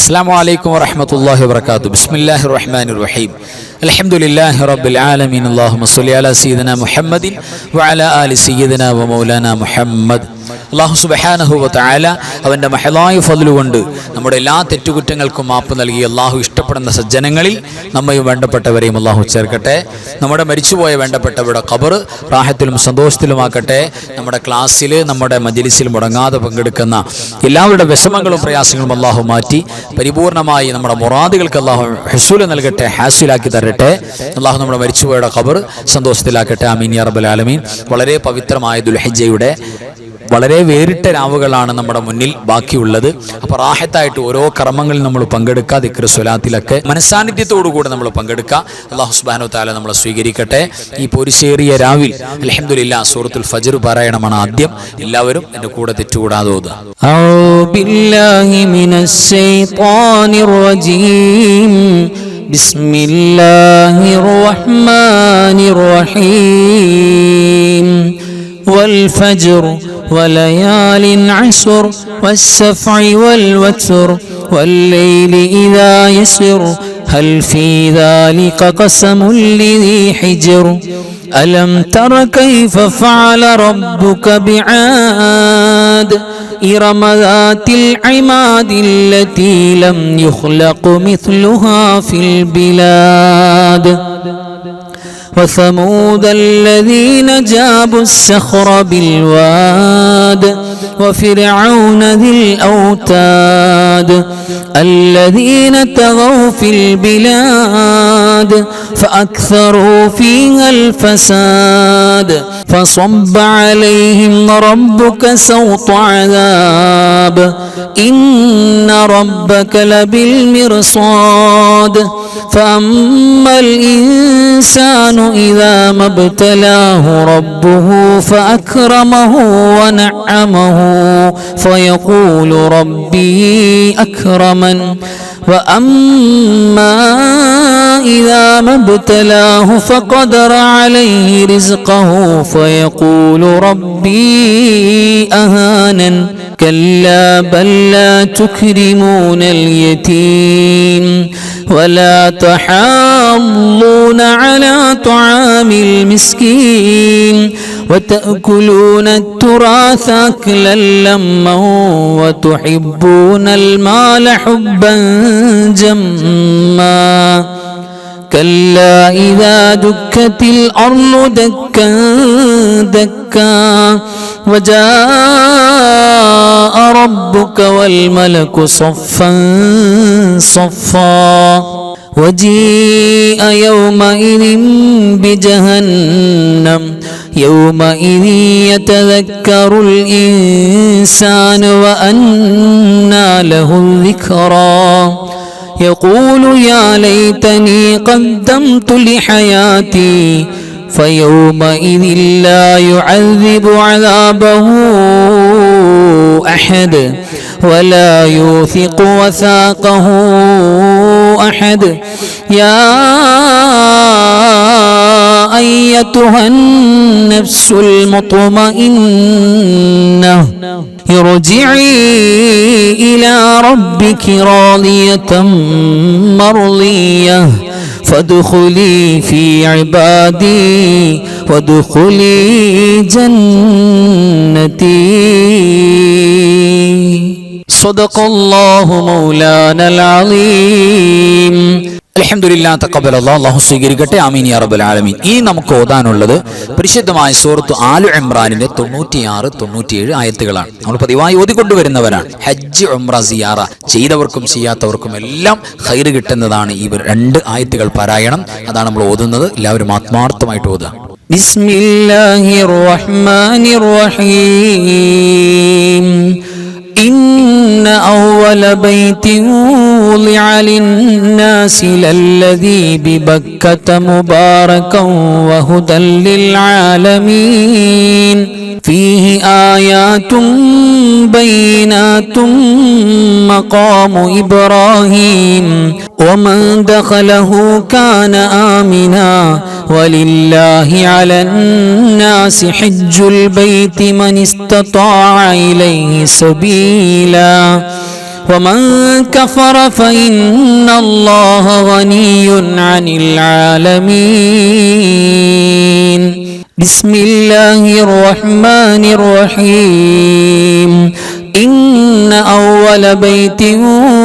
السلام عليكم ورحمة الله وبركاته. بسم الله الرحمن الرحيم. الحمد لله رب العالمين. اللهم صل على سيدنا محمد وعلى آل سيدنا ومولانا محمد. അല്ലാഹു സുബ്ഹാനഹു വ തആല അവൻ്റെ മഹളായ ഫദ്ല് കൊണ്ട് നമ്മുടെ എല്ലാ തെറ്റുകുറ്റങ്ങൾക്കും മാപ്പ് നൽകി അല്ലാഹു ഇഷ്ടപ്പെടുന്ന സജ്ജനങ്ങളിൽ നമ്മയും വേണ്ടപ്പെട്ടവരെയും അല്ലാഹു ചേർക്കട്ടെ. നമ്മുടെ മരിച്ചുപോയ വേണ്ടപ്പെട്ടവരുടെ ഖബർ റാഹത്തിലും സന്തോഷത്തിലുമാക്കട്ടെ. നമ്മുടെ ക്ലാസ്സിൽ നമ്മുടെ മജ്ലിസിൽ മുടങ്ങാതെ പങ്കെടുക്കുന്ന എല്ലാവരുടെ വിഷമങ്ങളും പ്രയാസങ്ങളും അല്ലാഹു മാറ്റി പരിപൂർണമായി നമ്മുടെ മുറാദുകൾക്ക് അല്ലാഹു ഹുസൂൽ നൽകട്ടെ, ഹാസിലാക്കി തരട്ടെ. അല്ലാഹു നമ്മുടെ മരിച്ചുപോയയുടെ ഖബർ സന്തോഷത്തിലാക്കട്ടെ. ആമീൻ യാ റബ്ബൽ ആലമീൻ. വളരെ പവിത്രമായ ദുൽഹിജ്ജയുടെ വളരെ വേറിട്ട രാവുകളാണ് നമ്മുടെ മുന്നിൽ ബാക്കിയുള്ളത്. അപ്പോൾ റാഹത്തായിട്ട് ഓരോ കർമ്മങ്ങളിൽ നമ്മൾ പങ്കെടുക്കുക. ദിക്ർ സ്വലാത്തിലൊക്കെ മനസ്സാന്നിധ്യത്തോടുകൂടി നമ്മൾ പങ്കെടുക്കുക. അല്ലാഹു സുബ്ഹാനഹു വ തആല നമ്മളെ സ്വീകരിക്കട്ടെ. ഈ പൊരിശേറിയ രാവിൽ അൽഹംദുലില്ലാ സൂറത്തുൽ ഫജ്ർ പാരായണമാണ് ആദ്യം. എല്ലാവരും എൻ്റെ കൂടെ തെറ്റുകൂടാതെ ഓതുക. അഊദു ബില്ലാഹി മിനശ് ശൈത്വാനിർ റജീം. ബിസ്മില്ലാഹിർ റഹ്മാനിർ റഹീം. والفجر وليال عشر والشفع والوتر والليل إذا يسر هل في ذلك قسم لذي حجر ألم تر كيف فعل ربك بعاد إرم ذات العماد التي لم يخلق مثلها في البلاد وثمود الذين جابوا الصخر بالواد وفرعون ذي الأوتاد الذين طغوا في البلاد فأكثروا فيها الفساد فصب عليهم ربك سوط عذاب إن ربك لبالمرصاد فأما الإنسان إذا ما ابتلاه ربه فأكرمه ونعمه فيقول ربي أكرمن وأما إذا ما ابتلاه فقدر عليه رزقه فيقول ربي أهانن كلا بل لا تكرمون اليتيم ولا تحاضون على طعام المسكين وتأكلون التراث أكلا لما وتحبون المال حبا جما كلا إذا دكت الأرض دكا دكا وجاء ربك والملك صفا صفا وجيء يومئذ بجهنم يومئذ يتذكر الإنسان وأنى له الذكرى يقول يا ليتني قدمت لحياتي فيومئذ لا يعذب عذابه أحد ولا يوثق وثاقه أحد يا أيتها النفس المطمئنة ارجعي إلى ربك راضية مرضية فادخلي في عبادي وادخلي جنتي صدق الله مولانا العظيم. അൽഹംദുലില്ലാ തഖബ്ബലല്ലാഹ്. അല്ലാഹു സ്വീകരിക്കട്ടെ. ആമീൻ യാ റബ്ബൽ ആലമീൻ. ഇനി നമുക്ക് ഓതാനുള്ളത് പരിശുദ്ധമായ സൂറത്ത് ആലു ഇംറാനിന്റെ 96, 97 ആയത്തുകളാണ്. നമ്മൾ പതിവായി ഓതിക്കൊണ്ടുവരുന്നവരാണ്. ഹജ്ജ് ഉംറ സിയാറ ചെയ്തവർക്കും ചെയ്യാത്തവർക്കും എല്ലാം ഖൈർ കിട്ടുന്നതാണ് ഈ 2 ആയത്തുകൾ പാരായണം. അതാണ് നമ്മൾ ഓതുന്നത്. എല്ലാവരും ആത്മാർത്ഥമായിട്ട് ഓതുക. ബിസ്മില്ലാഹിർ റഹ്മാനിർ റഹീം. إن أول بيت وضع للناس للذي ببكة مباركا وهدى للعالمين فيه آيات بينات مقام إبراهيم ومن دخله كان آمنا ولله على الناس حج البيت من استطاع إليه سبيلا ومن كفر فإن الله غني عن العالمين بسم الله الرحمن الرحيم إن أول بيت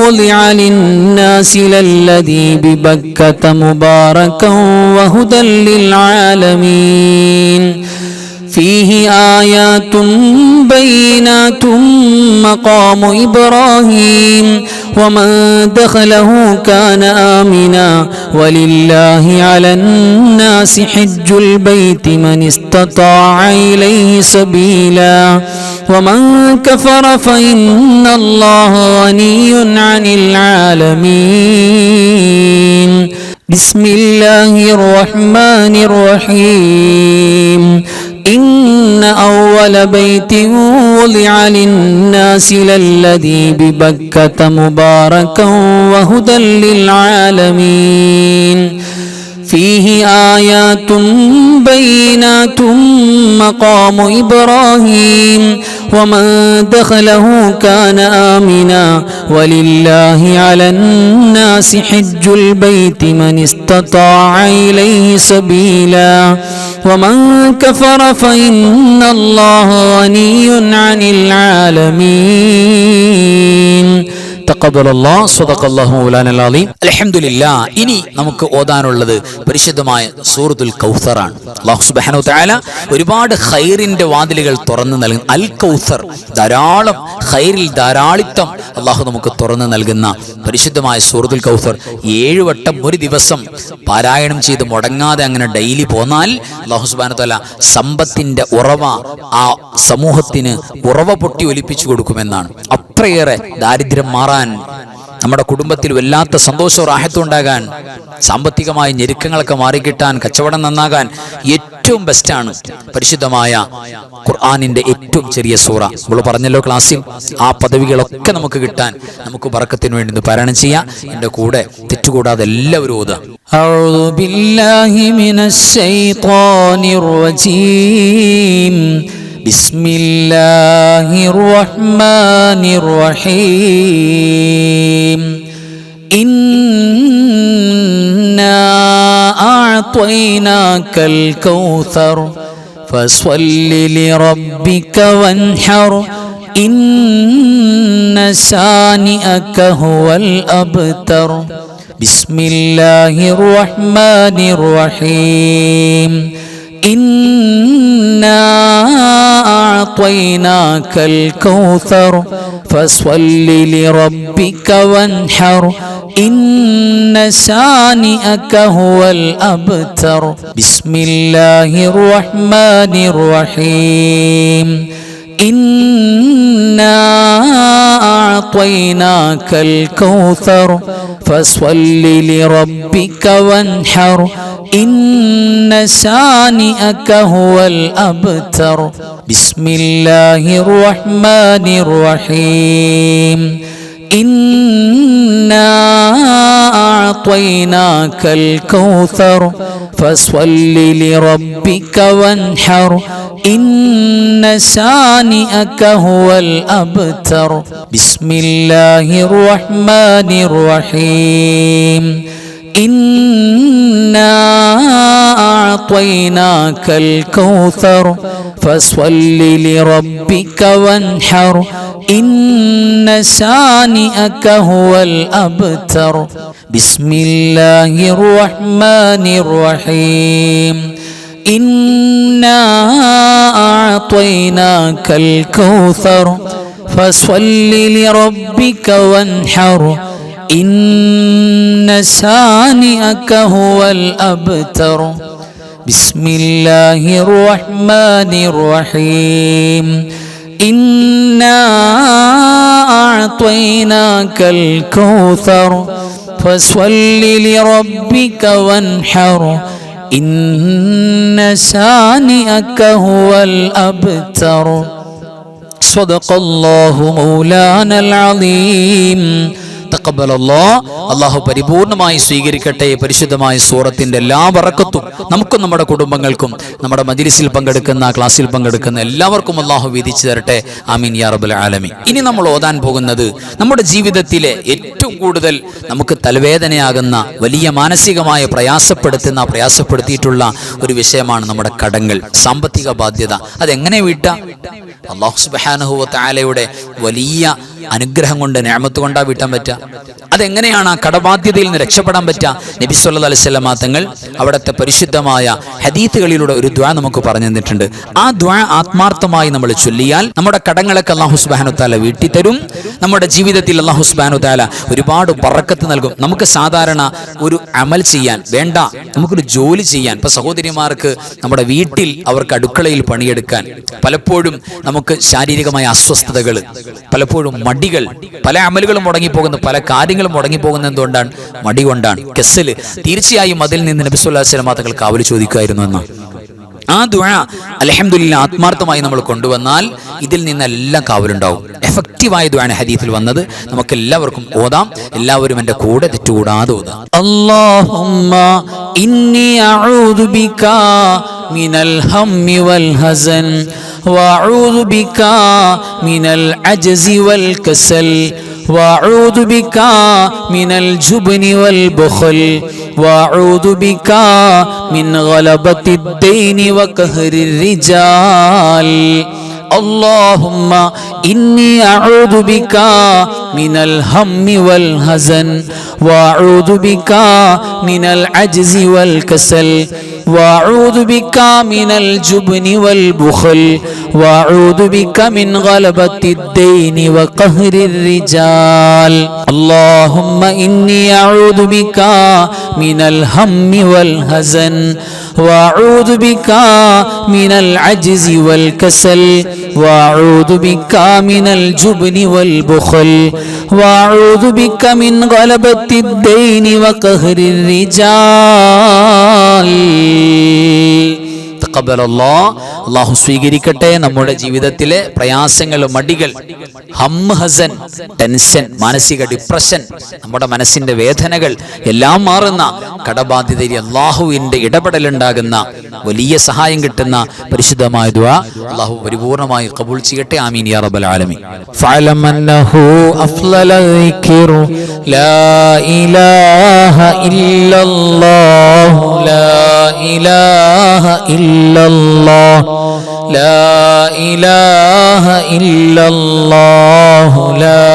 وضع للناس للذي ببكة مباركا وهدى للعالمين فيه آيات بينات مقام إبراهيم ومن دخله كان آمنا ولله على الناس حج البيت من استطاع إليه سبيلا ومن كفر فإن الله غني عن العالمين بسم الله الرحمن الرحيم إن أول بيت وضع للناس للذي ببكة مباركا وهدى للعالمين فيه آيات بينات مقام إبراهيم ومن دخله كان آمنا ولله على الناس حج البيت من استطاع إليه سبيلا ومن كفر فإن الله غني عن العالمين തഖബ്ബലല്ലാഹ് സ്വദഖല്ലാഹു മൗലാനൽ അലീം. അൽഹംദുലില്ലാഹ്. ഇനി നമുക്ക് ഓതാനുള്ളത് പരിശുദ്ധമായ സൂറത്തുൽ കൗസറാണ്. അല്ലാഹു സുബ്ഹാനഹു വ തആല ഒരുപാട് ഖൈറിന്റെ വാതിലുകൾ തുറന്നു നൽകുന്ന അൽ കൗസർ, ധാരാളം ഖൈറിൽ ധാരാളിത്തം അല്ലാഹു നമുക്ക് തുറന്നു നൽകുന്ന പരിശുദ്ധമായ സൂറത്തുൽ കൗസർ 7 വട്ടം ഒരു ദിവസം പാരായണം ചെയ്ത് മുടങ്ങാതെ അങ്ങനെ ഡെയിലി പോന്നാൽ അല്ലാഹു സുബ്ഹാനഹു വ തആല സമ്പത്തിന്റെ ഉറവ ആ സമൂഹത്തിന് ഉറവ പൊട്ടി ഒലിപ്പിച്ചു കൊടുക്കുമെന്നാണ്. അത്രയേറെ ദാരിദ്ര്യം മാറാൻ, നമ്മുടെ കുടുംബത്തിൽ വല്ലാത്ത സന്തോഷവും റാഹത്തും ഉണ്ടാകാൻ, സാമ്പത്തികമായ ഞെരുക്കങ്ങളൊക്കെ മാറിക്കിട്ടാൻ, കച്ചവടം നന്നാകാൻ ഏറ്റവും ബെസ്റ്റാണ് പരിശുദ്ധമായ ഖുർആനിന്റെ ഏറ്റവും ചെറിയ സൂറ. നമ്മൾ പറഞ്ഞല്ലോ ക്ലാസ്സിൽ, ആ പദവികളൊക്കെ നമുക്ക് കിട്ടാൻ നമുക്ക് ബറക്കത്തിന് വേണ്ടി പാരായണം ചെയ്യാം. എൻ്റെ കൂടെ തെറ്റുകൂടാതെ എല്ലാവരും ഓതുക. അഊദു ബില്ലാഹി മിനശ് ശൈത്വാനിർ റജീം. ബിസ്മില്ലാഹിർ റഹ്മാനിർ റഹീം. ഇന്നാ അഅ്തൈനാകൽ കൗസർ ഫസ്വല്ലി ലിറബ്ബിക വൻഹർ ഇന്ന ശാനിഅക ഹുവൽ അബ്തർ. ബിസ്മില്ലാഹിർ റഹ്മാനിർ റഹീം. إنا أعطيناك الكوثر فصل لربك وانحر إن شانئك هو الأبتر. بسم الله الرحمن الرحيم. إنا أعطيناك الكوثر فصل لربك وانحر إن شانئك هو الأبتر. بسم الله الرحمن الرحيم. إنا أعطيناك الكوثر فصل لربك وانحر إن شانئك هو الأبتر. بسم الله الرحمن الرحيم. إنا أعطيناك الكوثر فصل لربك وانحر إن شانئك هو الأبتر. بسم الله الرحمن الرحيم. إنا أعطيناك الكوثر فصل لربك وانحر إن شانئك هو الأبتر. بسم الله الرحمن الرحيم. إنا أعطيناك الكوثر فصل لربك وانحر إن شانئك هو الأبتر. صدق الله مولانا العظيم. തഖബ്ബലല്ലാഹ്, അല്ലാഹു പരിപൂർണമായി സ്വീകരിക്കട്ടെ. പരിശുദ്ധമായ സൂറത്തിന്റെ എല്ലാ ബറക്കത്തും നമുക്കും നമ്മുടെ കുടുംബങ്ങൾക്കും നമ്മുടെ മജ്‌ലിസിൽ പങ്കെടുക്കുന്ന ക്ലാസ്സിൽ പങ്കെടുക്കുന്ന എല്ലാവർക്കും അല്ലാഹു വീതിച്ചു തരട്ടെ. ആമീൻ യാ റബ്ബൽ ആലമീൻ. ഇനി നമ്മൾ ഓതാൻ പോകുന്നത് നമ്മുടെ ജീവിതത്തിലെ ഏറ്റവും കൂടുതൽ നമുക്ക് തലവേദനയാകുന്ന, വലിയ മാനസികമായ പ്രയാസപ്പെടുത്തിയിട്ടുള്ള ഒരു വിഷയമാണ് നമ്മുടെ കടങ്ങൾ, സാമ്പത്തിക ബാധ്യത. അതെങ്ങനെ വീട്ടാ? അല്ലാഹു സുബ്ഹാനഹു വ തആലയുടെ വലിയ അനുഗ്രഹം കൊണ്ട്, നിഅമത്ത് കൊണ്ടാ വീട്ടാൻ പറ്റുക. അതെങ്ങനെയാണ് ആ കടബാധ്യതയിൽ നിന്ന് രക്ഷപ്പെടാൻ പറ്റുക? നബി സല്ലല്ലാഹു അലൈഹി വസല്ലം തങ്ങൾ അവിടുത്തെ പരിശുദ്ധമായ ഹദീസുകളിലൂടെ ഒരു ദുആ നമുക്ക് പറഞ്ഞു തന്നിട്ടുണ്ട്. ആ ദുആ ആത്മാർത്ഥമായി നമ്മൾ ചൊല്ലിയാൽ നമ്മുടെ കടങ്ങളൊക്കെ അല്ലാഹു സുബ്ഹാനഹു വ തആല വീട്ടി തരും. നമ്മുടെ ജീവിതത്തിൽ അല്ലാഹു സുബ്ഹാനഹു വ തആല ഒരുപാട് ബറക്കത്ത് നൽകും. നമുക്ക് സാധാരണ ഒരു അമൽ ചെയ്യാൻ വേണ്ട, നമുക്കൊരു ജോലി ചെയ്യാൻ, ഇപ്പൊ സഹോദരിമാർക്ക് നമ്മുടെ വീട്ടിൽ അവർക്ക് അടുക്കളയിൽ പണിയെടുക്കാൻ പലപ്പോഴും നമുക്ക് ശാരീരികമായ അസ്വസ്ഥതകൾ, പലപ്പോഴും മടികൾ, പല അമലുകളും മുടങ്ങിപ്പോകുന്നു, പല കാര്യങ്ങളും മുടങ്ങിപ്പോകുന്നത് എന്തുകൊണ്ടാണ്? മടി കൊണ്ടാണ്. കെസല്. തീർച്ചയായും അതിൽ നിന്ന് നബി സല്ലല്ലാഹു അലൈഹി വസല്ലം തങ്ങൾ കാവൽ ചോദിക്കുമായിരുന്നു എന്നാണ്. ആ ദുആ അൽഹംദുലില്ലാ ആത്മാർത്ഥമായി നമ്മൾ കൊണ്ടുവന്നാൽ ഇതിൽ നിന്നെല്ലാം കാവലുണ്ടാവും. എഫക്റ്റീവായ ദുആണ് ഹദീസിൽ വന്നത്. നമുക്ക് എല്ലാവർക്കും ഓതാം. എല്ലാവരും എൻ്റെ കൂടെ തെറ്റുകൂടാതെ ഓതാം. അല്ലാഹുമ്മ ഇന്നി അഊദു ബിക മിനൽ ഹമ്മി വൽ ഹസൻ വഅഊദു ബിക മിനൽ അജ്സി വൽ കസൽ وأعوذ بك من الجبن والبخل وأعوذ بك من غلبة الدين وقهر الرجال اللهم إني أعوذ بك من الهم والحزن وأعوذ بك من العجز والكسل وأعوذ بك من الجبن والبخل وأعوذ بك من غلبة الدين وقهر الرجال اللهم إني أعوذ بك من الهم والحزن وأعوذ بك من العجز والكسل وأعوذ بك من الجبن والبخل وأعوذ بك من غلبة الدين وقهر الرجال അല്ലാഹു സ്വീകരിക്കട്ടെ. നമ്മുടെ ജീവിതത്തിലെ പ്രയാസങ്ങൾ, മടികൾ, ഹമ്മ്, ഹസൻ, ടെൻഷൻ, മാനസിക ഡിപ്രഷൻ, നമ്മുടെ മനസ്സിന്റെ വേദനകൾ എല്ലാം മാറുന്ന കടബാധ്യതയിൽ അല്ലാഹുവിന്റെ ഇടപെടലുണ്ടാകുന്ന വലിയ സഹായം കിട്ടുന്ന പരിശുദ്ധമായ ദുആ അല്ലാഹു പരിപൂർണമായി ഖബൂൽ ചെയ്യട്ടെ. ആമീൻ യാ റബ്ബൽ ആലമീൻ. ഫഅലം അന്നഹു അഫ്ളല ദിക്റു ലാ ഇലാഹ ഇല്ലല്ലാഹു ലാ ഇലാഹ ഇല്ലല്ലാഹ് لا إله إلا الله لا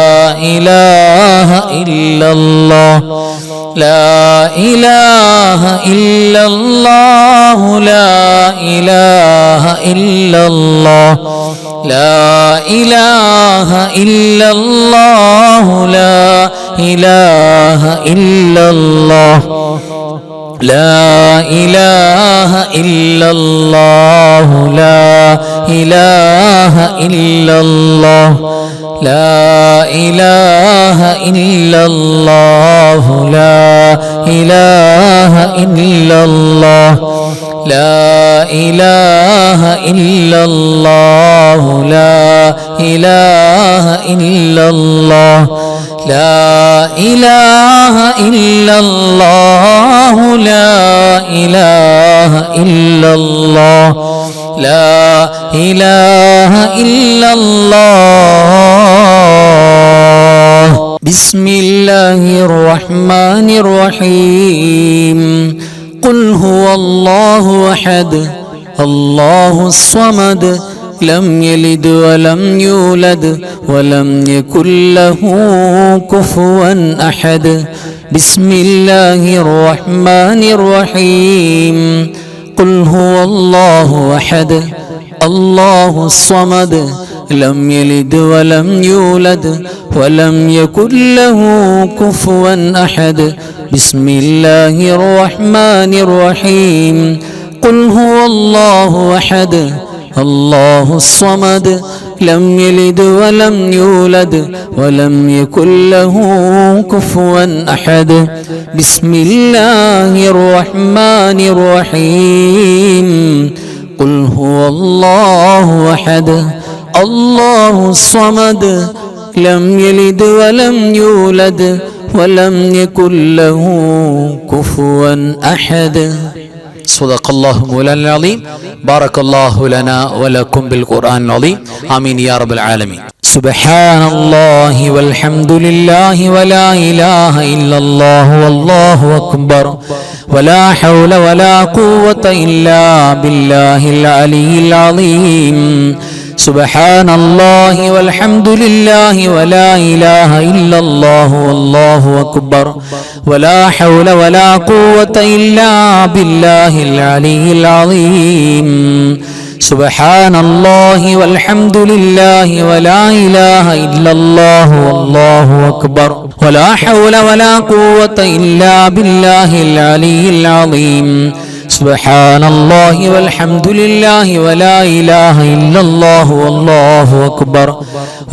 إله إلا الله لا إله إلا الله لا إله إلا الله لا إله إلا الله لا إله إلا الله لا إله إلا الله لا إله إلا الله لا إله إلا الله لا إله إلا الله لا إله إلا الله لا إله إلا الله لا إله إلا الله لا إله إلا الله لا إله إلا الله بسم الله الرحمن الرحيم قل هو الله أحد الله الصمد لم يلد ولم يولد ولم يكن له كفوا أحد بسم الله الرحمن الرحيم قل هو الله أحد الله الصمد لم يلد ولم يولد ولم يكن له كفوا أحد بسم الله الرحمن الرحيم قل هو الله أحد الله الصمد لم يلد ولم يولد ولم يكن له كفوا أحد بسم الله الرحمن الرحيم قل هو الله أحد الله الصمد لم يلد ولم يولد ولم يكن له كفوا أحد. صدق الله مولانا العظيم. بارك الله لنا ولكم بالقرآن العظيم. آمين يا رب العالمين. سبحان الله والحمد لله ولا إله إلا الله والله أكبر ولا حول ولا قوة إلا بالله العلي العظيم. سبحان الله والحمد لله ولا إله إلا الله والله أكبر ولا حول ولا قوة إلا بالله العلي العظيم. سبحان الله والحمد لله ولا إله إلا الله والله أكبر ولا حول ولا قوة إلا بالله العلي العظيم. سبحان الله والحمد لله ولا إله إلا الله والله أكبر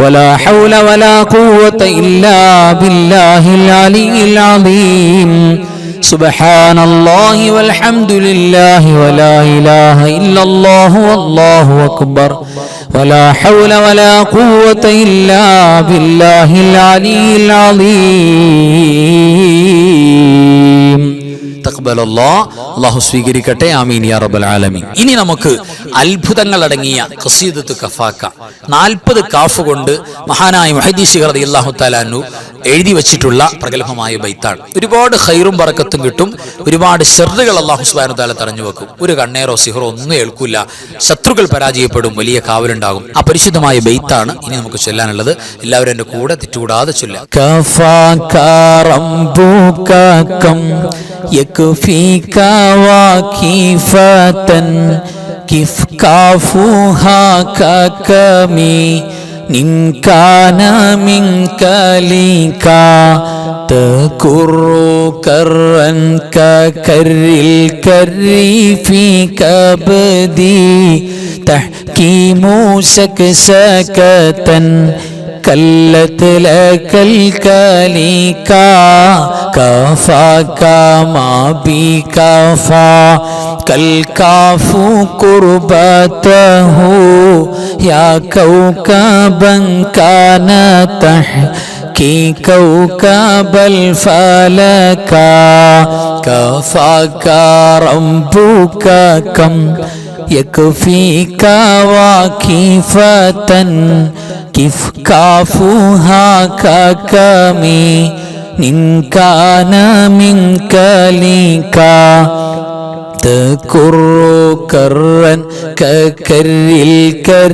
ولا حول ولا قوة إلا بالله العلي العظيم. سبحان الله والحمد لله ولا إله إلا الله والله أكبر ولا حول ولا قوة إلا بالله العلي العظيم. അല്ലാഹു സ്വീകരിക്കട്ടെ. ആമീൻ യാ റബ്ബൽ ആലമീൻ. ഇനി നമുക്ക് അത്ഭുതങ്ങൾ അടങ്ങിയ ഖസീദത്തു കഫാക്ക 40 കാഫ് കൊണ്ട് മഹാനായ മുഹദ്ദിസ് റളിയല്ലാഹു തആല അൻഹു എഴുതി വെച്ചിട്ടുള്ള പ്രഗൽഭമായ ബൈത്താണ്. ഒരുപാട് ഖൈറും ബറക്കത്തും കിട്ടും. ഒരുപാട് ശർറുകൾ അല്ലാഹു സുബ്ഹാനഹു തആല തടഞ്ഞു വെക്കും. ഒരു കണ്ണേറോ സിഹറോ ഒന്നും ഏൽക്കില്ല. ശത്രുക്കൾ പരാജയപ്പെടും. വലിയ കാവലുണ്ടാകും. ആ പരിശുദ്ധമായ ബൈത്താണ് ഇനി നമുക്ക് ചൊല്ലാനുള്ളത്. എല്ലാവരും എൻ്റെ കൂടെ തെറ്റുകൂടാതെ ചൊല്ലാം. يكفيك وكيفة كيف كافوها ككمي إن كان منك لك تكر كرا ككر الكر في كبدي تحكيم سكسكة كلت لك الكليكا كفاك ما بكفا كالكاف قربته يا كوكبا كان تحكي كوكب الفلكا كفاك ربك كم يكفيك وكيفة كيف كافوها ككمي إن كان منك لك تكر كرا ككر الكر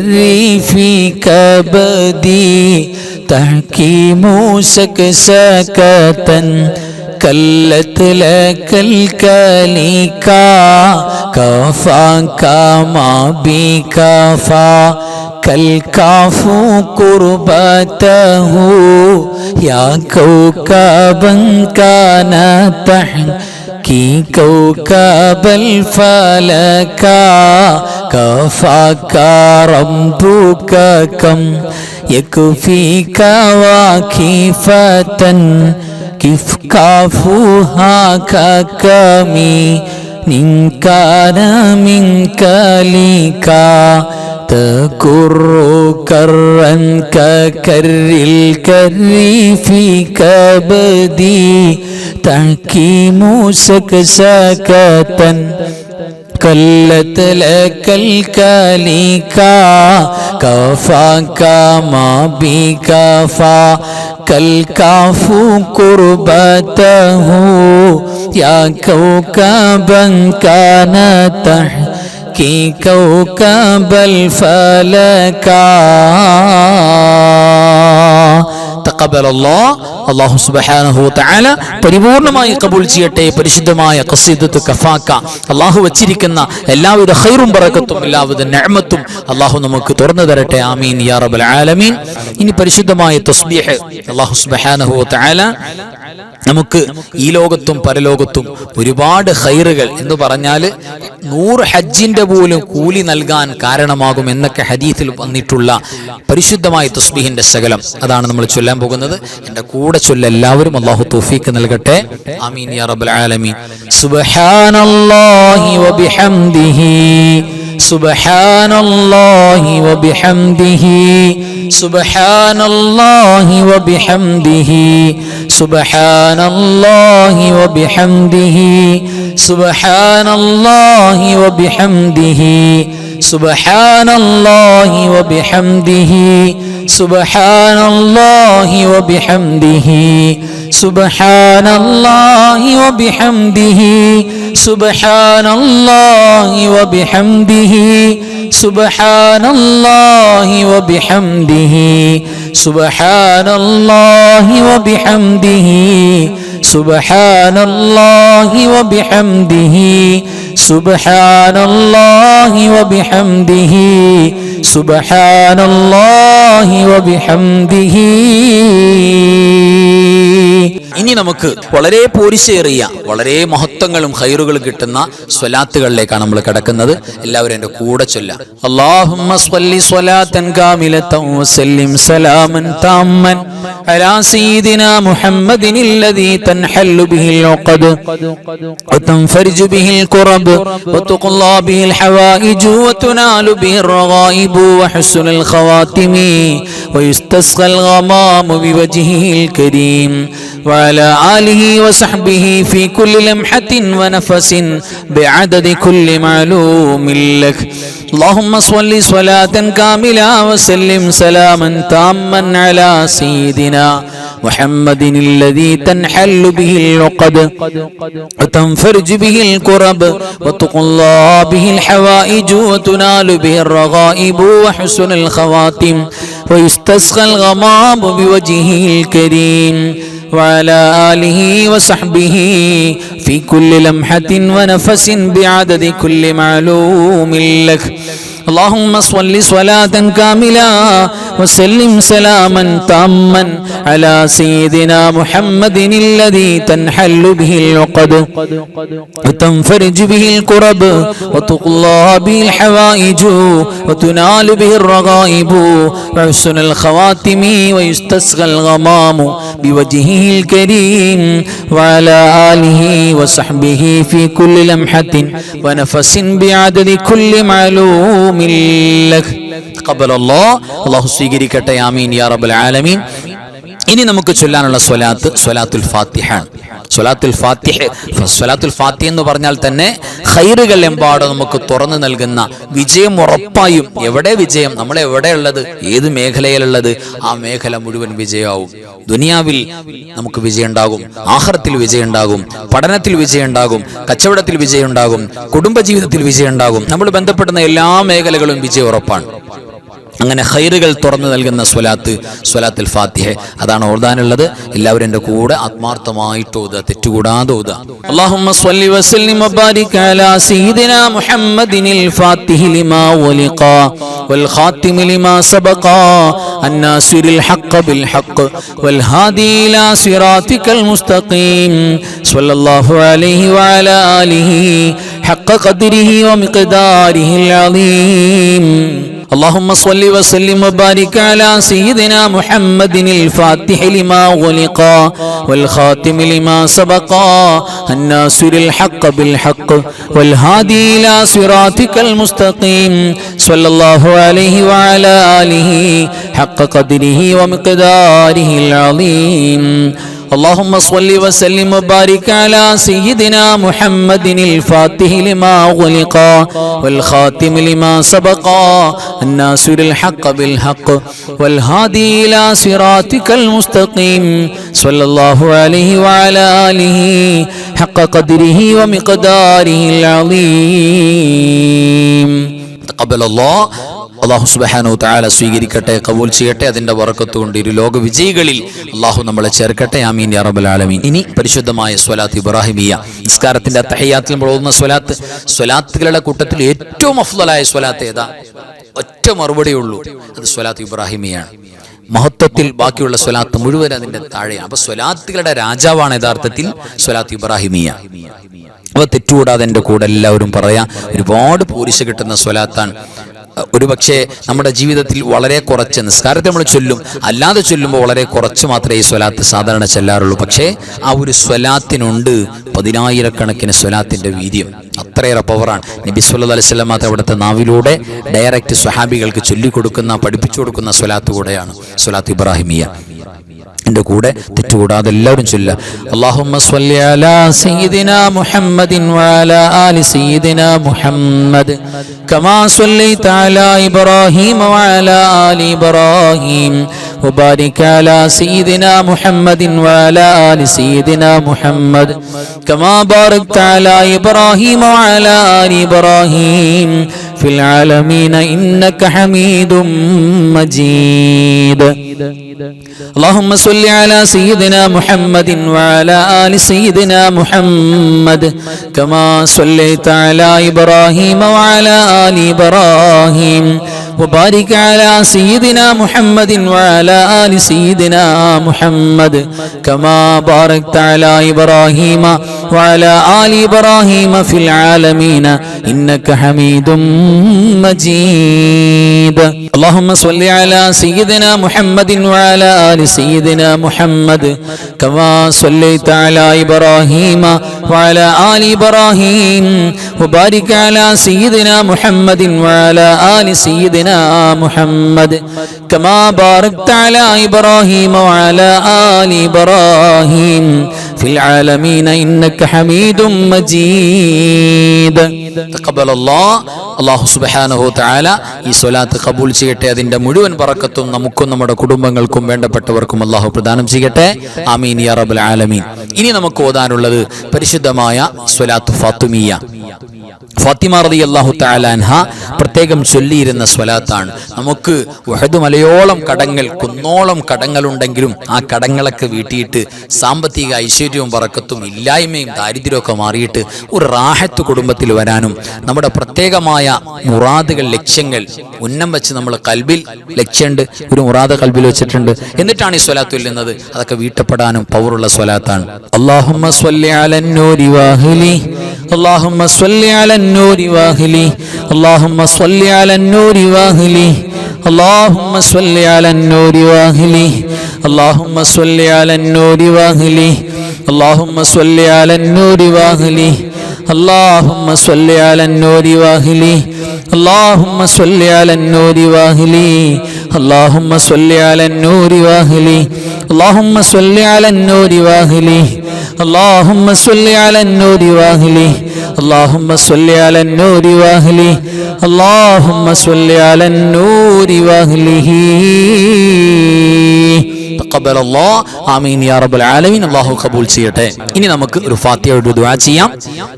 في كبدي تحكيم سكسكة كلت لك الكليكا كفاك ما بكفا كالكاف قربته يا كوكبا كان تحكي كوكب الفلكا كفاك ربك كم يكفيك وكيفة كيف كافوها ككمي إن كان منك لك تكر كرا ككر الكر في كبدي تحكيم سكسكة كلت لك الكليكا كفاك ما بكفا كالكاف قربته يا كوكبا كان تحكي كوكب الفلكا അല്ലാഹു സുബ്ഹാനഹു വ തആല പരിപൂർണമായി കബൂൽ ചെയ്യട്ടെ. പരിശുദ്ധമായ ഖസീദത്തു കഫാക്ക അല്ലാഹു വച്ചിരിക്കുന്ന എല്ലാവിധ ഖൈറും ബറക്കത്തും എല്ലാവിധ നിഅമത്തും അല്ലാഹു നമുക്ക് തുറന്നു തരട്ടെ. ആമീൻ യാ റബ്ബൽ ആലമീൻ. ഇനി പരിശുദ്ധമായ തസ്ബീഹ് അല്ലാഹു സുബ്ഹാനഹു വ തആല നമുക്ക് ഈ ലോകത്തും പരലോകത്തും ഒരുപാട് ഖൈറുകൾ എന്ന് പറഞ്ഞാൽ 100 ഹജ്ജിന്റെ പോലും കൂലി നൽകാൻ കാരണമാകും എന്നൊക്കെ ഹദീസിൽ വന്നിട്ടുള്ള പരിശുദ്ധമായ തസ്ബീഹിന്റെ ശകലം അതാണ് നമ്മൾ ചൊല്ലാൻ പോകുന്നത്. എൻ്റെ കൂടെ ചൊല്ല എല്ലാവരും. അല്ലാഹു തൗഫീഖ് നൽകട്ടെ. ആമീൻ യാ റബ്ബൽ ആലമീൻ. സുബ്ഹാനല്ലാഹി വബിഹംദിഹി സുബ്ഹാനല്ലാഹി വബിഹംദിഹി സുബ്ഹാനല്ലാഹി വബിഹംദിഹി സുബ്ഹാനല്ലാഹി വബിഹംദിഹി സുബ്ഹാനല്ലാഹി വബിഹംദിഹി സുബ്ഹാനല്ലാഹി വബിഹംദിഹി സുബ്ഹാനല്ലാഹി വബിഹംദിഹി സുബ്ഹാനല്ലാഹി വബിഹംദിഹി സുബ്ഹാനല്ലാഹി വബിഹംദിഹി സുബ്ഹാനല്ലാഹി വബിഹംദിഹി സുബ്ഹാനല്ലാഹി വബിഹംദിഹി സുബ്ഹാനല്ലാഹി വബിഹംദിഹി സുബ്ഹാനല്ലാഹി വബിഹംദിഹി സുബ്ഹാനല്ലാഹി വബിഹംദിഹി. ഇനി നമുക്ക് വളരെ പോരിശേറിയ വളരെ മഹത്വങ്ങളും ഖൈറുകളും കിട്ടുന്ന സ്വലാത്തുകളിലേക്കാണ് നമ്മൾ കിടക്കുന്നത്. എല്ലാവരും എൻ്റെ കൂടെ ചൊല്ലാം. അല്ലാഹുമ്മ സ്വല്ലി സ്വലാത്തൻ കാമിലതൻ വസല്ലിം സലാമൻ താമ്മൻ അലാ സയ്യിദിനാ മുഹമ്മദിനില്ലദീ തൻഹല്ലു ബിഹിൽ ഉഖദ് വതൻഫർജു ബിഹിൽ ഖുറബ് വതുഖ്ലാ ബിഹിൽ ഹവായിജു വതുനാലു ബിഹിർ റഗായിബു വഹുസ്നുൽ ഖവാതിമി വയുസ്തസ്ഖൽ ഗമാമു ബിവജ്ഹിൽ കരീം وعلى آله وصحبه في كل لمحة ونفس بعدد كل معلوم لك. اللهم صل صلاة كاملة وسلم سلاما تاما على سيدنا محمد الذي تنحل به العقد وتنفرج به الكرب وتقضى به الحوائج وتنال به الرغائب وحسن الخواتم ويستسقى الغمام بوجهه الكريم وعلى آله وصحبه في كل لمحة ونفس بعدد كل معلوم لك. اللهم صل صلاة كاملة وسلم سلاما تاما على سيدنا محمد الذي تنحل به العقد وتنفرج به الكرب وتقضى به الحوائج وتنال به الرغائب وحسن الخواتم ويستسقى الغمام بوجهه الكريم وعلى آله وصحبه في كل لمحة ونفس بعدد كل معلوم അല്ലാഹു സ്വീകരിക്കട്ടെ. ആമീൻ യാ റബ്ബൽ ആലമീൻ. ഇനി നമുക്ക് ചൊല്ലാനുള്ള സ്വലാത്ത് സ്വലാത്തുൽ ഫാത്തിഹ. സ്വലാത്തുൽ ഫാത്തിഹ എന്ന് പറഞ്ഞാൽ തന്നെ ഖൈറുകൾ എമ്പാടും നമുക്ക് തുറന്നു നൽകുന്ന വിജയം ഉറപ്പായും. എവിടെ വിജയം? നമ്മൾ എവിടെയുള്ളത്, ഏത് മേഖലയിലുള്ളത്, ആ മേഖല മുഴുവൻ വിജയമാവും. ദുനിയാവിൽ നമുക്ക് വിജയം ഉണ്ടാകും, ആഖിറത്തിൽ വിജയം ഉണ്ടാകും, പഠനത്തിൽ വിജയം ഉണ്ടാകും, കച്ചവടത്തിൽ വിജയം ഉണ്ടാകും, കുടുംബജീവിതത്തിൽ വിജയം ഉണ്ടാകും. നമ്മൾ ബന്ധപ്പെടുന്ന എല്ലാ മേഖലകളും വിജയം ഉറപ്പാണ്. അങ്ങനെ ഖൈറുകൾ തുറന്നു നൽകുന്ന സ്വലാത്തുൽ ഫാത്തിഹ, അതാണ് ഓതാനുള്ളത്. എല്ലാവരും എൻ്റെ കൂടെ ആത്മാർത്ഥമായിട്ട് ഓതുക, തെറ്റുകൂടാതെ ഓതുക. അല്ലാഹുമ്മ സ്വല്ലി വസല്ലിം വബാരിക് അലാ സയ്യിദിനാ മുഹമ്മദിനിൽ ഫാത്തിഹി ലിമാ ഉലിഖ വൽ ഖാതിമി ലിമാ സബഖ അന്നാസിറിൽ ഹഖ് ബിൽ ഹഖ് വൽ ഹാദി ഇലാ സിറാതികൽ മുസ്തഖീം സ്വല്ലല്ലാഹു അലൈഹി വഅലാ ആലിഹി ഹഖ് ഖദ്രിഹി വമിഖ്ദാരിഹിൽ അളീം. اللهم صل وسلم وبارك على سيدنا محمد الفاتح لما غلق والخاتم لما سبق الناصر الحق بالحق والهادي إلى صراطك المستقيم صلى الله عليه وعلى آله حق قدره ومقداره العظيم. اللهم صل وسلم وبارك على سيدنا محمد الفاتح لما غلق والخاتم لما سبق الناصر الحق بالحق والهادي إلى صراطك المستقيم صلى الله عليه وعلى آله حق قدره ومقداره العظيم. تقبل الله. അല്ലാഹു സുബ്ഹാനഹു തആല സ്വീകരിക്കട്ടെ, കബൂൽ ചെയ്യട്ടെ. അതിന്റെ ബറക്കത്ത് കൊണ്ട് ഇരു ലോക വിജയികളിൽ അല്ലാഹു നമ്മളെ ചേർക്കട്ടെ. ആമീൻ യാ റബ്ബൽ ആലമീൻ. ഇനി പരിശുദ്ധമായ സ്വലാത്ത് ഇബ്രാഹിമിയ, നിസ്കാരത്തിന്റെ അത്തഹിയ്യാത്തിൽ നമ്മൾ ഓതുന്ന സ്വലാത്തുകളുടെ കൂട്ടത്തിൽ ഏറ്റവും അഫ്ളലായ സ്വലാത്ത് ഏതാ? ഒറ്റ മറുപടിയുള്ളൂ, അത് സ്വലാത്ത് ഇബ്രാഹിമിയാണ്. മഹത്വത്തിൽ ബാക്കിയുള്ള സ്വലാത്ത് മുഴുവൻ അതിന്റെ താഴെയാണ്. അപ്പൊ സ്വലാത്തുകളുടെ രാജാവാണ് യഥാർത്ഥത്തിൽ സ്വലാത്ത് ഇബ്രാഹിമിയ. അപ്പൊ തെറ്റുകൂടാതെ എൻ്റെ കൂടെ എല്ലാവരും പറയാം. ഒരുപാട് പോരിശ കിട്ടുന്ന സ്വലാത്താണ്. ഒരു പക്ഷേ നമ്മുടെ ജീവിതത്തിൽ വളരെ കുറച്ച് നിസ്കാരത്തെ നമ്മൾ ചൊല്ലും, അല്ലാതെ ചൊല്ലുമ്പോൾ വളരെ കുറച്ച് മാത്രമേ ഈ സ്വലാത്ത് സാധാരണ ചെല്ലാറുള്ളൂ. പക്ഷേ ആ ഒരു സ്വലാത്തിനുണ്ട് 10,000-കണക്കിന് സ്വലാത്തിന്റെ വീര്യം. അത്രയേറെ പവറാണ്. നബി സല്ലല്ലാഹു അലൈഹി വസല്ലം അവിടുത്തെ നാവിലൂടെ ഡയറക്റ്റ് സ്വഹാബികൾക്ക് ചൊല്ലിക്കൊടുക്കുന്ന, പഠിപ്പിച്ചു കൊടുക്കുന്ന സ്വലാത്ത് കൂടെയാണ് സ്വലാത്ത് ഇബ്രാഹിമിയ. എൻ്റെ കൂടെ തെറ്റുകൂടാതെ എല്ലാവരും ചൊല്ലുക. അല്ലാഹുമ്മ സ്വല്ലി അലാ സയ്യിദിനാ മുഹമ്മദിൻ വഅലാ ആലി സയ്യിദിനാ മുഹമ്മദ് കമാ സ്വല്ലൈത അലാ ഇബ്രാഹീം വഅലാ ആലി ഇബ്രാഹീം വബാരിക് അലാ സയ്യിദിനാ മുഹമ്മദിൻ വഅലാ ആലി സയ്യിദിനാ മുഹമ്മദ് കമാ ബാരക്ത അലാ ഇബ്രാഹീം വഅലാ ആലി ഇബ്രാഹീം ഫിൽ ആലമീന ഇന്നക ഹമീദും മജീദ്. اللهم صل على سيدنا محمد وعلى آل سيدنا محمد كما صليت على إبراهيم وعلى آل إبراهيم وبارك على سيدنا محمد وعلى آل سيدنا محمد كما باركت على إبراهيم وعلى آل إبراهيم في العالمين إنك حميد مجيد. اللهم صل على سيدنا محمد وعلى آل سيدنا محمد كما صليت على إبراهيم وعلى آل إبراهيم وبارك على سيدنا محمد وعلى آل سيدنا محمد كما باركت على إبراهيم وعلى آل إبراهيم في العالمين إنك حميد مجيد. تقبل الله. അല്ലാഹു സുബ്ഹാനഹു വതആല ഈ സ്വലാത്ത് ഖബൂൽ ചെയ്യട്ടെ. അതിന്റെ മുഴുവൻ ബറക്കത്തും നമുക്കും നമ്മുടെ കുടുംബങ്ങൾക്കും വേണ്ടപ്പെട്ടവർക്കും അല്ലാഹു പ്രദാനം ചെയ്യട്ടെ. ആമീൻ യാ റബ്ബൽ ആലമീൻ. ഇനി നമുക്ക് ഓതാനുള്ളത് പരിശുദ്ധമായ സ്വലാത്ത് ഫാത്തിമിയ. ഫാത്തിമ റളിയല്ലാഹു തആല അൻഹ പ്രത്യേകം ചൊല്ലിയിരുന്ന സ്വലാത്താണ്. നമുക്ക് ഉഹദ് മലയോളം കടങ്ങൾ, കുന്നോളം കടങ്ങളുണ്ടെങ്കിലും ആ കടങ്ങളൊക്കെ വീട്ടിയിട്ട് സാമ്പത്തിക ഐശ്വര്യവും ബറക്കത്തും ഇല്ലായ്മയും ദാരിദ്ര്യമൊക്കെ മാറിയിട്ട് ഒരു റാഹത്ത് കുടുംബത്തിൽ വരാനും നമ്മുടെ പ്രത്യേകമായ മുറാദുകൾ, ലക്ഷ്യങ്ങൾ ഉന്നം വെച്ച് നമ്മൾ കൽബിൽ ലക്ഷ്യമുണ്ട്, ഒരു മുറാദ് കൽബിൽ വെച്ചിട്ടുണ്ട്, എന്നിട്ടാണ് ഈ സ്വലാത്ത് ചൊല്ലുന്നത്. അതൊക്കെ വീട്ടപ്പെടാനും പവറുള്ള സ്വലാത്താണ്. അല്ലാഹുമ്മ സ്വല്ലി അലൻ നൂരി വാഹിലി اللهم صل على النور واهلي اللهم صل على النور واهلي اللهم صل على النور واهلي اللهم صل على النور واهلي اللهم صل على النور واهلي اللهم صل على النور واهلي اللهم صل على النور واهلي اللهم صل على النور واهلي اللهم صل على النور واهلي اللهم صل على النور واهلي اللهم صل على النور واهلي اللهم صل على النور واهله تقبل الله آمين يا رب العالمين. അല്ലാഹു ഖബൂൽ ചെയ്യട്ടെ. ഇനി നമുക്ക് ഒരു ഫാത്തിഹയുടെ ദുആ ചെയ്യാം.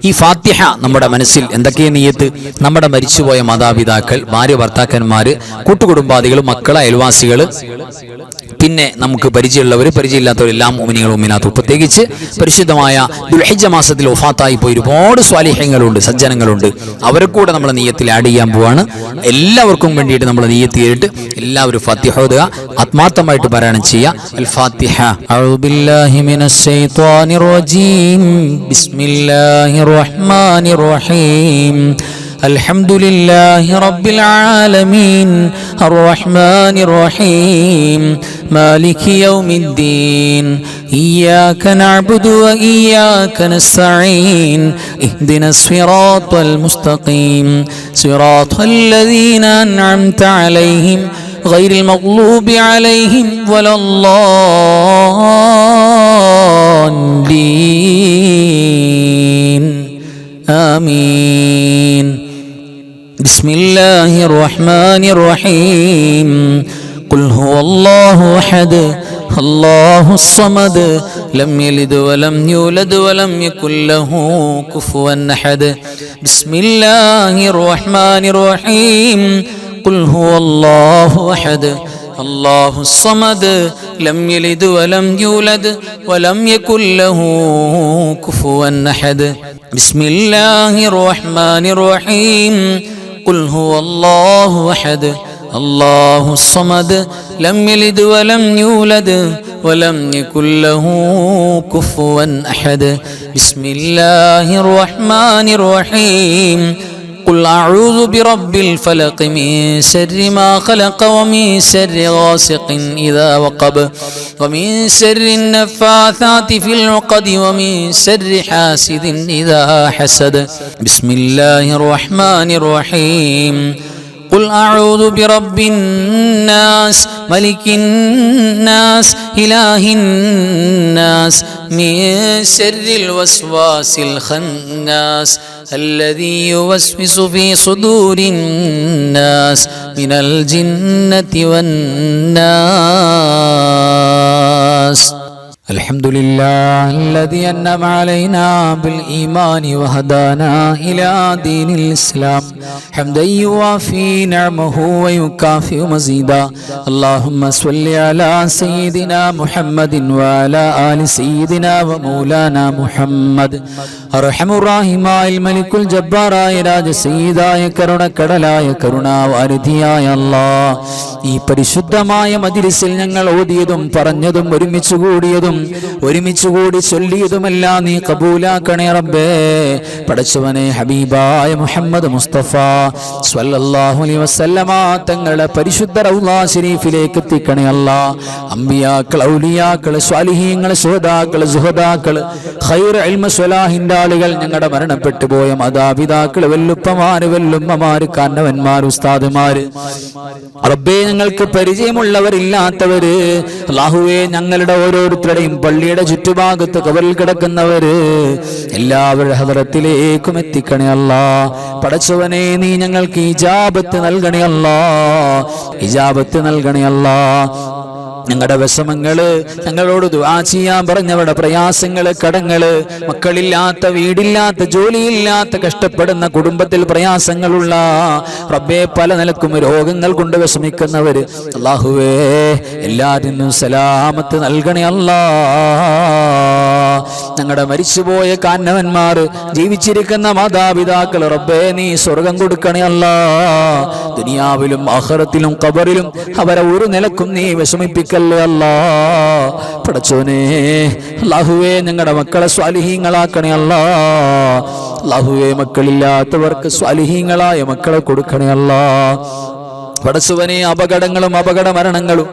ഈ ഫാത്തിഹ നമ്മുടെ മനസ്സിൽ എന്തൊക്കെ നിയ്യത്ത്? നമ്മുടെ മരിച്ചുപോയ മാതാപിതാക്കൾ, ഭാര്യ ഭർത്താക്കന്മാര്, കൂട്ടുകുടുംബാദികൾ, മക്കൾ, അയൽവാസികൾ, പിന്നെ നമുക്ക് പരിചയമുള്ളവർ, പരിചയമില്ലാത്തവരെല്ലാം മുഅ്മിനീങ്ങളും മുഅ്മിനാത്തും, പ്രത്യേകിച്ച് പരിശുദ്ധമായ ദുൽഹിജ്ജ മാസത്തിൽ വഫാത്തായി പോയി ഒരുപാട് സ്വാലിഹ്യങ്ങളുണ്ട്, സജ്ജനങ്ങളുണ്ട്. അവരെ കൂടെ നമ്മൾ നിയ്യത്തിൽ ആഡ് ചെയ്യാൻ പോവാണ്. എല്ലാവർക്കും വേണ്ടിയിട്ട് നമ്മൾ നിയ്യത്ത് ചെയ്തിട്ട് എല്ലാവരും ഫാത്തിഹ ഓതുക, ആത്മാർത്ഥമായിട്ട് പാരായണം ചെയ്യുക. അൽ ഫാത്തിഹ. അഊദു ബില്ലാഹി മിനശ് ശൈത്വാനിർ റജീം. ബിസ്മില്ലാഹിർ റഹ്മാനിർ റഹീം. الحمد لله رب العالمين الرحمن الرحيم مالك يوم الدين إياك نعبد وإياك نستعين اهدنا الصراط المستقيم صراط الذين أنعمت عليهم غير المغلوب عليهم ولا الضالين آمين. بسم الله الرحمن الرحيم. قل هو الله أحد الله الصمد لم يلد ولم يولد ولم يكن له كفوا أحد. بسم الله الرحمن الرحيم. قل هو الله أحد الله الصمد لم يلد ولم يولد ولم يكن له كفوا أحد. بسم الله الرحمن الرحيم. قل هو الله أحد الله الصمد لم يلد ولم يولد ولم يكن له كفوا أحد. بسم الله الرحمن الرحيم. قل أعوذ برب الفلق من شر ما خلق ومن شر غاسق إذا وقب ومن شر النفاثات في العقد ومن شر حاسد إذا حسد بسم الله الرحمن الرحيم قل أعوذ برب الناس ملك الناس إله الناس من شر الوسواس الخناس الذي يوسوس في صدور الناس من الجنة والناس الحمد لله الذي أنعم علينا بالإيمان وهدانا إلى دين الإسلام حمدا يوافي نعمه ويكافئ مزيدا اللهم صل على سيدنا محمد وعلى آل سيدنا ومولانا محمد أرحم الراحمين الملك الجبار راج سيداയ കരുണക്കടലായ കരുണാവാരിധിയായ അല്ലാഹ് ഈ പരിശുദ്ധമായ മജ്‌ലിസിൽ ഞങ്ങൾ ഓതിയതും പറഞ്ഞതും ഒരുമിച്ച് കൂടി ചൊല്ലിയതുമെല്ലാം നീ കബൂലാക്കണേ റബ്ബേ. പടച്ചവനെ ഹബീബായ മുഹമ്മദ് മുസ്തഫ സ്വല്ലല്ലാഹു അലൈഹി വസല്ലമ തങ്ങളുടെ പരിശുദ്ധ റൗള ശരീഫിലേക്ക് എത്തിക്കണേ അല്ലാഹ്. അമ്പിയാക്കൾ, ഔലിയാക്കൾ, സ്വാലിഹീങ്ങൾ, ശുഹദാക്കൾ, സുഹദാക്കൾ, ഖൈർ ഇൽമ സ്വലാഹിന്റെ ആളുകൾ, ഞങ്ങളുടെ മരണപ്പെട്ടു പോയ മാതാപിതാക്കൾ, വല്ലുപ്പമാര്, വല്ലുമ്മമാര്, കാരണവന്മാർ, ഉസ്താദുമാര്, റബ്ബേ ഞങ്ങൾക്ക് പരിചയമുള്ളവരില്ലാത്തവര്, അല്ലാഹുവേ ഞങ്ങളുടെ ഓരോരുത്തരുടെയും പള്ളിയുടെ ചുറ്റുഭാഗത്ത് ഖബറിൽ കിടക്കുന്നവര് എല്ലാവരുടെ ഹദറത്തിലേക്കും എത്തിക്കണേ അല്ലാഹ്. പടച്ചവനെ നീ ഞങ്ങൾക്ക് ഇജാബത്ത് നൽകണേ അല്ലാഹ്, ഇജാബത്ത് നൽകണേ അല്ലാഹ്. ഞങ്ങളുടെ വിഷമങ്ങള്, ഞങ്ങളോട് ദുആ ചെയ്യാൻ പറഞ്ഞവരുടെ പ്രയാസങ്ങള്, കടങ്ങള്, മക്കളില്ലാത്ത, വീടില്ലാത്ത, ജോലിയില്ലാത്ത, കഷ്ടപ്പെടുന്ന കുടുംബത്തിൽ പ്രയാസങ്ങളുള്ള റബ്ബേ, പല നിലക്കും രോഗങ്ങൾ കൊണ്ട് വിഷമിക്കുന്നവര്, അല്ലാഹുവേ എല്ലാത്തിനും സലാമത്ത് നൽകണേ അല്ലാഹ്. ഞങ്ങളുടെ മരിച്ചുപോയ കാരണവന്മാർ, ജീവിച്ചിരിക്കുന്ന മാതാപിതാക്കൾ, റബ്ബേ നീ സ്വർഗം കൊടുക്കണേ അല്ലാഹ്. ദുനിയാവിലും ആഖിറത്തിലും ഖബറിലും അവരെ ഒരു നിലക്കും നീ വിഷമിപ്പിക്കല്ലേ അല്ലാഹ്. പടച്ചോനെ അല്ലാഹുവേ ഞങ്ങളുടെ മക്കളെ സ്വാലിഹീങ്ങളാക്കണേ അല്ലാഹ്. അല്ലാഹുവേ മക്കളില്ലാത്തവർക്ക് സ്വാലിഹീങ്ങളായ മക്കളെ കൊടുക്കണേ അല്ലാഹ്. പടച്ചവനെ അപകടങ്ങളും അപകട മരണങ്ങളും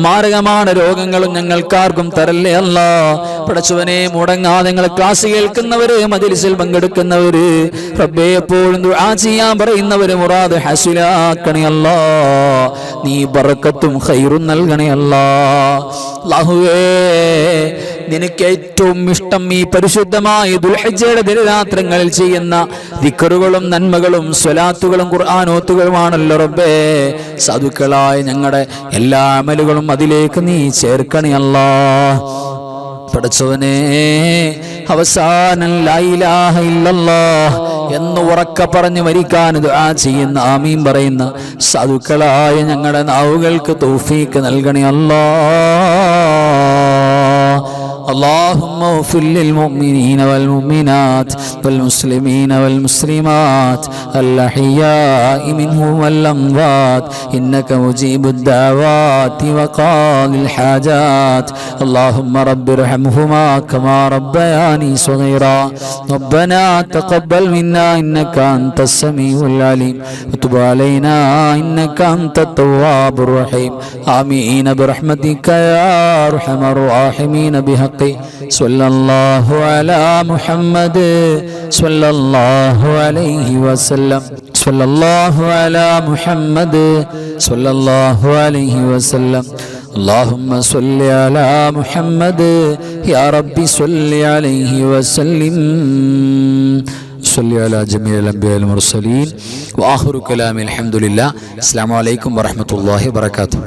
മാരകமான രോഗങ്ങളും ഞങ്ങൾക്കാർക്കും തരല്ലേ അല്ലാഹ്. പടച്ചവനെ മുടങ്ങാതെ ഞങ്ങൾ ക്ലാസ് കേൾക്കുന്നവര്, മജ്‌ലിസിൽ പങ്കെടുക്കുന്നവര്, റബ്ബേ എപ്പോഴും ദുആ ചെയ്യാൻ പറയുന്നവര് മുറാദ് ഹസിലാക്കണേ അല്ലാഹ്. നീ ബറക്കത്തും ഖൈറും നൽകണേ അല്ലാഹ്. അല്ലാഹുവേ നിനക്ക് ഏറ്റവും ഇഷ്ടം ഈ പരിശുദ്ധമായ ദുൽഹിജ്ജയുടെ ദിനരാത്രങ്ങളിൽ ചെയ്യുന്ന ദിക്റുകളും നന്മകളും സ്വലാത്തുകളും ഖുർആനോത്തുകളുമാണല്ലോ റബ്ബേ. സാധുക്കളായ ഞങ്ങളുടെ എല്ലാ അമലുകളും അതിലേക്ക് നീ ചേർക്കണേ അല്ലാഹ്. പടച്ചവനെ അവസാനം ലാ ഇലാഹ ഇല്ലല്ലാഹ് എന്ന് ഉറക്കെ പറഞ്ഞ് മരിക്കാൻ ദുആ ചെയ്യുന്ന, ആമീൻ പറയുന്ന സാധുക്കളായ ഞങ്ങളുടെ നാവുകൾക്ക് തൗഫീഖ് നൽകണേ അല്ലാഹ്. اللهم اغفر للمؤمنين والمؤمنات والمسلمين والمسلمات الأحياء منهم والأموات إنك مجيب الدعوات وقاضي الحاجات اللهم رب ارحمهما كما ربياني صغيرا ربنا تقبل منا إنك أنت السميع العليم وتب علينا إنك أنت التواب الرحيم آمين برحمتك يا أرحم الراحمين بحق صلى الله على محمد صلى الله عليه وسلم صلى الله على محمد صلى الله عليه وسلم اللهم صل على محمد يا ربي صل عليه وسلم صل على جميع الأنبياء المرسلين وآخر كلام الحمد لله. السلام عليكم ورحمة الله وبركاته.